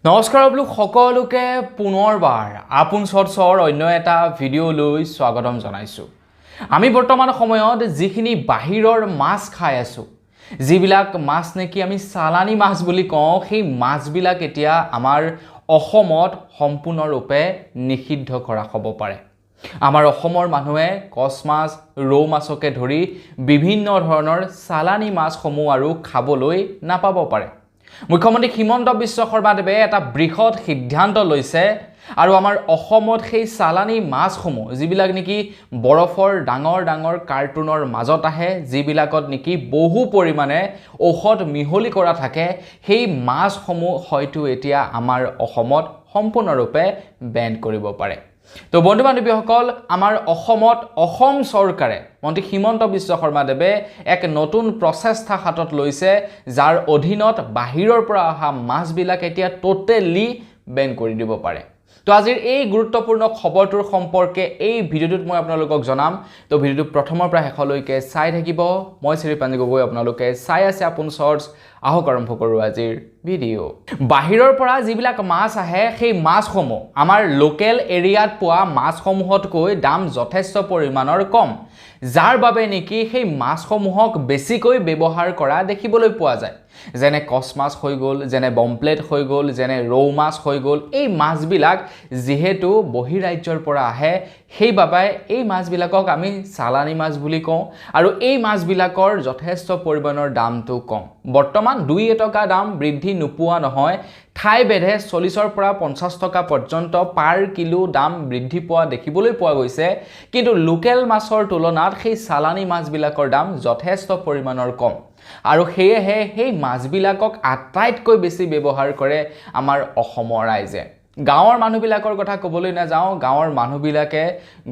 নমস্কাৰ সকলোকে পুনৰবাৰ আপোন চৰ্চৰ অন্য এটা ভিডিঅ' লৈ স্বাগতম জনাইছোঁ। আমি বৰ্তমান সময়ত যিখিনি বাহিৰৰ মাছ খাই আছোঁ, যিবিলাক মাছ নেকি আমি চালানী মাছ বুলি কওঁ, সেই মাছবিলাক এতিয়া আমাৰ অসমত সম্পূৰ্ণৰূপে নিষিদ্ধ কৰা হ'ব পাৰে। আমাৰ অসমৰ মানুহে কচ মাছ, ৰৌ মাছকে ধৰি বিভিন্ন ধৰণৰ চালানী মাছসমূহ আৰু খাবলৈ নাপাব পাৰে। মুখ্যমন্ত্ৰী হিমন্ত বিশ্ব শৰ্মাদেৱে এটা বৃহৎ সিদ্ধান্ত লৈছে আৰু আমাৰ অসমত সেই চালানী মাছসমূহ যিবিলাক নেকি বৰফৰ ডাঙৰ ডাঙৰ কাৰ্টুনৰ মাজত আহে, যিবিলাকত নেকি বহু পৰিমাণে ঔষধ মিহলি কৰা থাকে, সেই মাছসমূহ হয়তো এতিয়া আমাৰ অসমত সম্পূৰ্ণৰূপে বেন কৰিব পাৰে। তো বন্ধু বান্ধৱীসকল, আমাৰ অসমত অসম চৰকাৰে মন্ত্ৰী হিমন্ত বিশ্ব শৰ্মাদেৱে এক নতুন প্ৰচেষ্টা হাতত লৈছে, যাৰ অধীনত বাহিৰৰ পৰা অহা মাছবিলাক এতিয়া টোটেলি বেন কৰি দিব পাৰে। তো আজিৰ এই গুৰুত্বপূৰ্ণ খবৰটোৰ সম্পৰ্কে এই ভিডিঅ'টোত মই আপোনালোকক জনাম। তো ভিডিঅ'টো প্ৰথমৰ পৰা শেষলৈকে চাই থাকিব। মই শ্ৰীপাঞ্জি গগৈ, আপোনালোকে চাই আছে আপোন চৰ্চ। আহক আৰম্ভ কৰোঁ আজিৰ ভিডিঅ'। বাহিৰৰ পৰা যিবিলাক মাছ আহে, সেই মাছসমূহ আমাৰ লোকেল এৰিয়াত পোৱা মাছসমূহতকৈ দাম যথেষ্ট পৰিমাণৰ কম, যাৰ বাবে নেকি সেই মাছসমূহক বেছিকৈ ব্যৱহাৰ কৰা দেখিবলৈ পোৱা যায়। যেনে কচ মাছ হৈ গ'ল, যেনে বমপ্লেট হৈ গ'ল, যেনে ৰৌ মাছ হৈ গ'ল। এই মাছবিলাক যিহেতু বহিৰাজ্যৰ পৰা আহে, সেইবাবে এই মাছবিলাকক আমি চালানী মাছ বুলি কওঁ আৰু এই মাছবিলাকৰ যথেষ্ট পৰিমাণৰ দামটো কম। বৰ্তমান 2 টকা দাম বৃদ্ধি নোপোৱা নহয়, ঠাই ভেদে 40ৰ পৰা 50 টকা পৰ্যন্ত পাৰ কিলো দাম বৃদ্ধি পোৱা দেখিবলৈ পোৱা গৈছে। কিন্তু লোকেল মাছৰ তুলনাত সেই চালানী মাছবিলাকৰ দাম যথেষ্ট পৰিমাণৰ কম আৰু সেয়েহে সেই মাছবিলাকক আটাইতকৈ বেছি ব্যৱহাৰ কৰে আমাৰ অসমৰ ৰাইজে। গাঁৱৰ মানুহবিলাকৰ কথা ক'বলৈ নাযাওঁ, গাঁৱৰ মানুহবিলাকে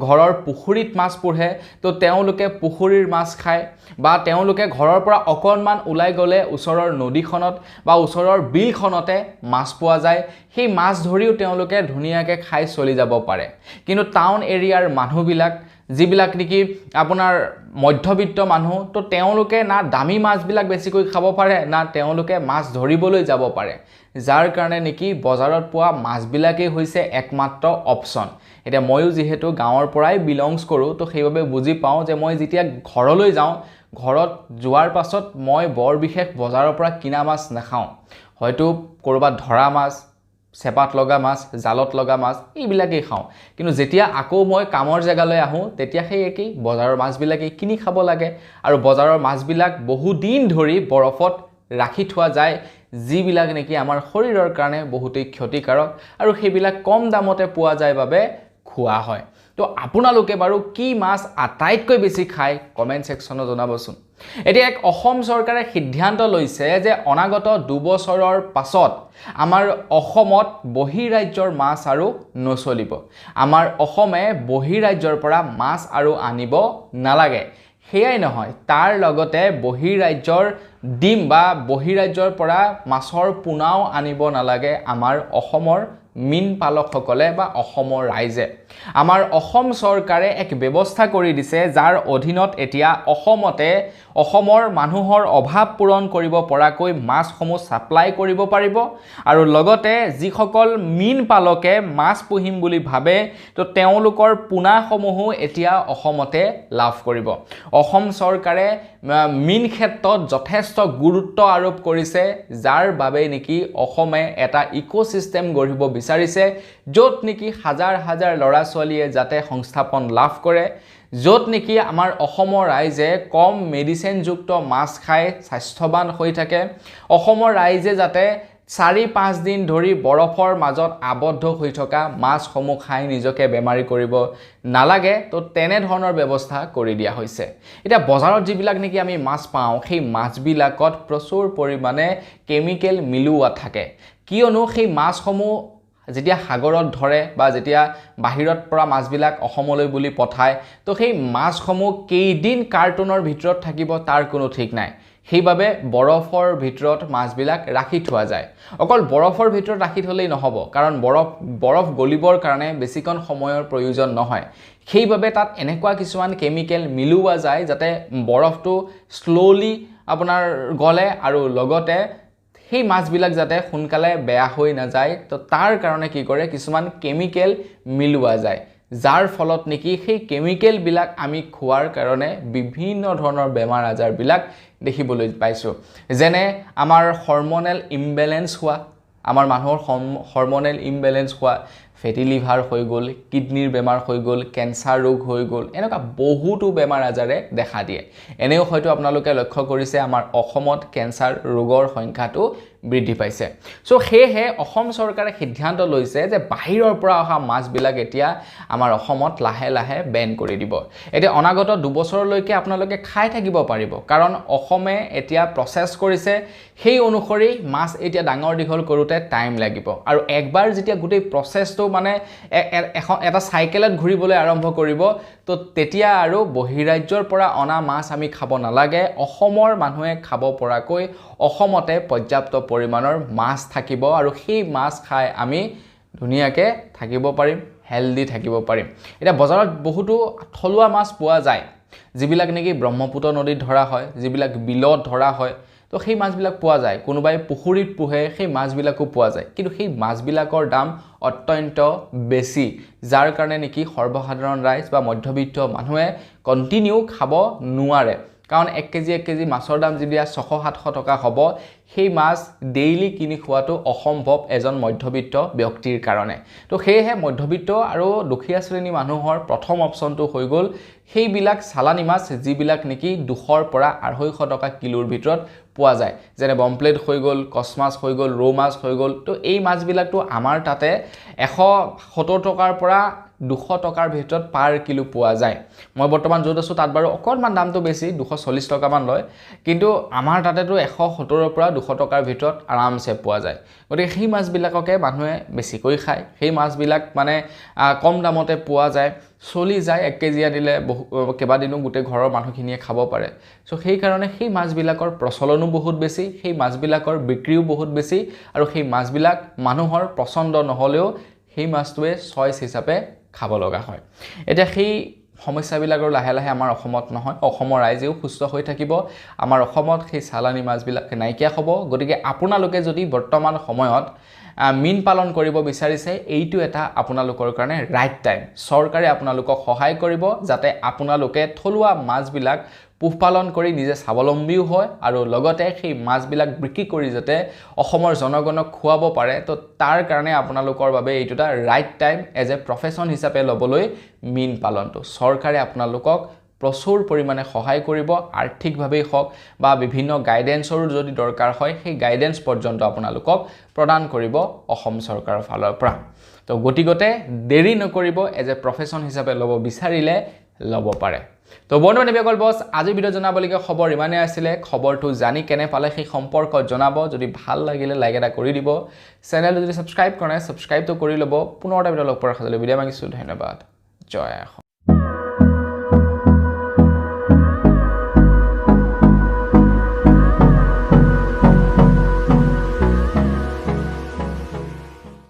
ঘৰৰ পুখুৰীত মাছ পোহে, তো তেওঁলোকে পুখুৰীৰ মাছ খায় বা তেওঁলোকে ঘৰৰ পৰা অকণমান ওলাই গ'লে ওচৰৰ নদীখনত বা ওচৰৰ বিলখনতে মাছ পোৱা যায়। সেই মাছ ধৰিও তেওঁলোকে ধুনীয়াকৈ খাই চলি যাব পাৰে। কিন্তু টাউন এৰিয়াৰ মানুহবিলাক, যিবিলাক নেকি আপোনাৰ মধ্যবিত্ত মানুহ, তো তেওঁলোকে না দামী মাছবিলাক বেছিকৈ খাব পাৰে, না তেওঁলোকে মাছ ধৰিবলৈ যাব পাৰে, যাৰ কাৰণে নেকি বজাৰত পোৱা মাছবিলাকেই হৈছে একমাত্ৰ অপশ্যন। এতিয়া ময়ো যিহেতু গাঁৱৰ পৰাই বিলংছ কৰোঁ, তো সেইবাবে বুজি পাওঁ যে মই যেতিয়া ঘৰলৈ যাওঁ, ঘৰত যোৱাৰ পাছত মই বৰ বিশেষ বজাৰৰ পৰা কিনা মাছ নাখাওঁ। হয়তো ক'ৰবাত ধৰা মাছ, চেপাত লগা মাছ, জালত লগা মাছ, এইবিলাকেই খাওঁ। কিন্তু যেতিয়া আকৌ মই কামৰ জেগালৈ আহোঁ, তেতিয়া সেই একেই বজাৰৰ মাছবিলাকেই কিনি খাব লাগে আৰু বজাৰৰ মাছবিলাক বহুদিন ধৰি বৰফত ৰাখি থোৱা যায়, যিবিলাক নেকি আমাৰ শৰীৰৰ কাৰণে বহুতেই ক্ষতিকাৰক আৰু সেইবিলাক কম দামতে পোৱা যায় বাবে খোৱা হয়। তো আপোনালোকে বাৰু কি মাছ আটাইতকৈ বেছি খায় কমেণ্ট ছেকশ্যনত জনাবচোন। এতিয়া এক অসম চৰকাৰে সিদ্ধান্ত লৈছে যে অনাগত 2 বছৰৰ পাছত আমাৰ অসমত বহিৰাজ্যৰ মাছ আৰু নচলিব। আমাৰ অসমে বহিৰাজ্যৰ পৰা মাছ আৰু আনিব নালাগে। সেয়াই নহয়, তাৰ লগতে বহিৰাজ্যৰ ডিম বা বহিৰাজ্যৰ পৰা মাছৰ পোনাও আনিব নালাগে আমাৰ অসমৰ মীন পালকসকলে বা অসমৰ ৰাইজে। আমাৰ অসম চৰকাৰে এক ব্যৱস্থা কৰি দিছে, যাৰ অধীনত এতিয়া অসমৰ মানুহৰ অভাৱ পূৰণ কৰিব পৰাকৈ মাছসমূহ ছাপ্লাই কৰিব পাৰিব আৰু লগতে যিসকল মীন পালকে মাছ পুহিম বুলি ভাবে, তো তেওঁলোকৰ পোনাসমূহো এতিয়া অসমতে লাভ কৰিব। অসম চৰকাৰে মীন ক্ষেত্ৰত যথেষ্ট গুৰুত্ব আৰোপ কৰিছে, যাৰ বাবে নেকি অসমে এটা ইক'চিষ্টেম গঢ়িব বিচাৰিছে, য'ত নেকি হাজাৰ হাজাৰ ল'ৰা ছোৱালীয়ে যাতে সংস্থাপন লাভ কৰে, য'ত নেকি আমাৰ অসমৰ ৰাইজে কম মেডিচিনযুক্ত মাছ খাই স্বাস্থ্যৱান হৈ থাকে, অসমৰ ৰাইজে যাতে 4-5 দিন ধৰি বৰফৰ মাজত আবদ্ধ হৈ থকা মাছসমূহ খাই নিজকে বেমাৰী কৰিব নালাগে। তো তেনেধৰণৰ ব্যৱস্থা কৰি দিয়া হৈছে। এতিয়া বজাৰত যিবিলাক নেকি আমি মাছ পাওঁ, সেই মাছবিলাকত প্ৰচুৰ পৰিমাণে কেমিকেল মিলোৱা থাকে, কিয়নো সেই মাছসমূহ যেতিয়া সাগৰত ধৰে বা যেতিয়া বাহিৰত পৰা মাছবিলাক অসমলৈ বুলি পঠায়, তো সেই মাছসমূহ কেইদিন কাৰ্টুনৰ ভিতৰত থাকিব তাৰ কোনো ঠিক নাই। সেইবাবে বৰফৰ ভিতৰত মাছবিলাক ৰাখি থোৱা যায়। অকল বৰফৰ ভিতৰত ৰাখি থলেই নহ'ব, কাৰণ বৰফ গলিবৰ কাৰণে বেছিকণ সময়ৰ প্ৰয়োজন নহয়। সেইবাবে তাত এনেকুৱা কিছুমান কেমিকেল মিলোৱা যায়, যাতে বৰফটো শ্ল'লি আপোনাৰ গলে আৰু লগতে সেই মাছবিলাক যাতে সোনকালে বেয়া হৈ নাযায় তো তাৰ কাৰণে কি কৰে কিছুমান কেমিকেল মিলোৱা যায় যাৰ ফলত নেকি সেই কেমিকেলবিলাক আমি খোৱাৰ কাৰণে বিভিন্ন ধৰণৰ বেমাৰ আজাৰবিলাক দেখিবলৈ পাইছোঁ যেনে আমাৰ হৰম'নেল ইমবেলেন্স হোৱা আমাৰ মানুহৰ হৰম'নেল ইমবেলেন্স হোৱা ফেটি লিভাৰ হৈ গ'ল কিডনিৰ বেমাৰ হৈ গ'ল কেঞ্চাৰ ৰোগ হৈ গ'ল এনেকুৱা বহুতো বেমাৰ আজাৰে দেখা দিয়ে এনেও হয়তো আপোনালোকে লক্ষ্য কৰিছে আমাৰ অসমত কেঞ্চাৰ ৰোগৰ সংখ্যাটো বৃদ্ধি পাইছে সো হেহে অসম চৰকাৰে সিদ্ধান্ত লৈছে যে বাহিৰৰ পৰা অহা মাছবিলাক এতিয়া আমাৰ অসমত লাহে লাহে বেন কৰি দিব এতিয়া অনাগত 2 বছৰলৈকে আপোনালোকে খাই থাকিব পাৰিব কাৰণ অসমে এতিয়া প্ৰসেস কৰিছে সেই অনুসৰি মাছ এতিয়া ডাঙৰ দীঘল কৰোতে টাইম লাগিব আৰু একবাৰ যেতিয়া গোটেই প্ৰসেসটো মানে এটা সাইকেলত ঘূৰিবলৈ আৰম্ভ কৰিব তো তেতিয়া আৰু বহিৰাজ্যৰ পৰা অনা মাছ আমি খাব নালাগে অসমৰ মানুহে খাব পৰাকৈ অসমতে পৰ্যাপ্ত পৰিমাণৰ মাছ থাকিব আৰু সেই মাছ খাই আমি ধুনীয়াকে থাকিব পাৰিম হেলদি থাকিব পাৰিম এটা বজাৰত বহুতো থলুৱা মাছ পোৱা যায় যিবিলাক নেকি ব্ৰহ্মপুত্ৰ নদীত ধৰা হয় যিবিলাক বিলত ধৰা হয় তো সেই মাছবিলাক পোৱা যায় কোনোবাই পুখুৰীত পোহে সেই মাছবিলাকো পোৱা যায় কিন্তু সেই মাছবিলাকৰ দাম অত্যন্ত বেছি যাৰ কাৰণে নেকি সৰ্বসাধাৰণ ৰাইজ বা মধ্যবিত্ত মানুহে কন্টিনিউ খাব নোৱাৰে কাৰণ 1 কেজি মাছৰ দাম যেতিয়া 600-700 টকা হ'ব সেই মাছ ডেইলি কিনি খোৱাটো অসম্ভৱ এজন মধ্যবিত্ত ব্যক্তিৰ কাৰণে তো হেহে মধ্যবিত্ত আৰু দুখীয়া শ্ৰেণী মানুহৰ প্ৰথম অপচনটো হৈ গ'ল সেইবিলাক সালানি মাছ যিবিলাক নেকি 200 পৰা 250 টকা কিলোৰ ভিতৰত পোৱা যায় যেনে বমপ্লেট হৈ গ'ল কসমাছ হৈ গ'ল ৰৌ মাছ হৈ গ'ল তো এই মাছবিলাকটো আমাৰ তাতে 170 টকাৰ পৰা 200 টকাৰ ভিতৰত পাৰ কিলো পোৱা যায় মই বৰ্তমান য'ত আছো তাত বাৰু অকণমান দামটো বেছি 240 টকা মান লয় কিন্তু আমাৰ তাতেটো 170 ৰ পৰা 200 টকাৰ ভিতৰত আৰামছে পোৱা যায় গতিকে সেই মাছবিলাককে মানুহে বেছিকৈ খায় সেই মাছবিলাক মানে কম দামতে পোৱা যায় চলি যায় 1 কেজি আনিলে কেবাদিনো গোটেই ঘৰৰ মানুহখিনিয়ে খাব পাৰে সো সেই কাৰণে সেই মাছবিলাকৰ প্ৰচলনো বহুত বেছি সেই মাছবিলাকৰ বিক্ৰীও বহুত বেছি আৰু সেই মাছবিলাক মানুহৰ পছন্দ নহলেও সেই মাছটোৱে চইচ হিচাপে খাব লগা হয় এতিয়া সেই সমস্যাবিলাকৰ লাহে লাহে আমাৰ অসমত নহয় অসমৰ ৰাইজেও সুস্থ হৈ থাকিব আমাৰ অসমত সেই সালানি মাছবিলাক নাইকিয়া হ'ব গতিকে আপোনালোকে যদি বৰ্তমান সময়ত মিন পালন কৰিব বিচাৰিছে এইটো এটা আপোনালোকৰ কাৰণে ৰাইট টাইম চৰকাৰে আপোনালোকক সহায় কৰিব যাতে আপোনালোকে থলুৱা মাছবিলাক পোহপালন কৰি নিজে স্বাৱলম্বীও হয় আৰু লগতে সেই মাছবিলাক বিক্ৰী কৰি যাতে অসমৰ জনগণক খুৱাব পাৰে তো তাৰ কাৰণে আপোনালোকৰ বাবে এইটো এটা right time as a profession হিচাপে লবলৈ মিন পালনটো চৰকাৰে আপোনালোকক প্ৰচুৰ পৰিমাণে সহায় কৰিব আৰ্থিকভাৱে হওক বা বিভিন্ন গাইডেন্সৰ যদি দৰকাৰ হয় সেই গাইডেন্স পৰ্যন্ত আপোনালোকক প্ৰদান কৰিব অসম চৰকাৰৰ ফালৰ পৰা তো গতিগতে দেৰি নকৰিব এজ এ প্ৰফেশন হিচাপে ল'ব বিচাৰিলে ল'ব পাৰে তো বন্ধু বান্ধৱীসকল বস আজি ভিডিও জনাবলগীয়া খবৰ ইমানে আছিলে খবৰটো জানি কেনে পালে সেই সম্পৰ্কত জনাব যদি ভাল লাগিলে লাইক এটা কৰি দিব চেনেলটো যদি সাবস্ক্ৰাইব কৰে সাবস্ক্ৰাইবটো কৰি ল'ব পুনৰ এটা ভিডিও লগ পোৱাৰ খাতিৰত বিদায় মাগিছো ধন্যবাদ জয় অসম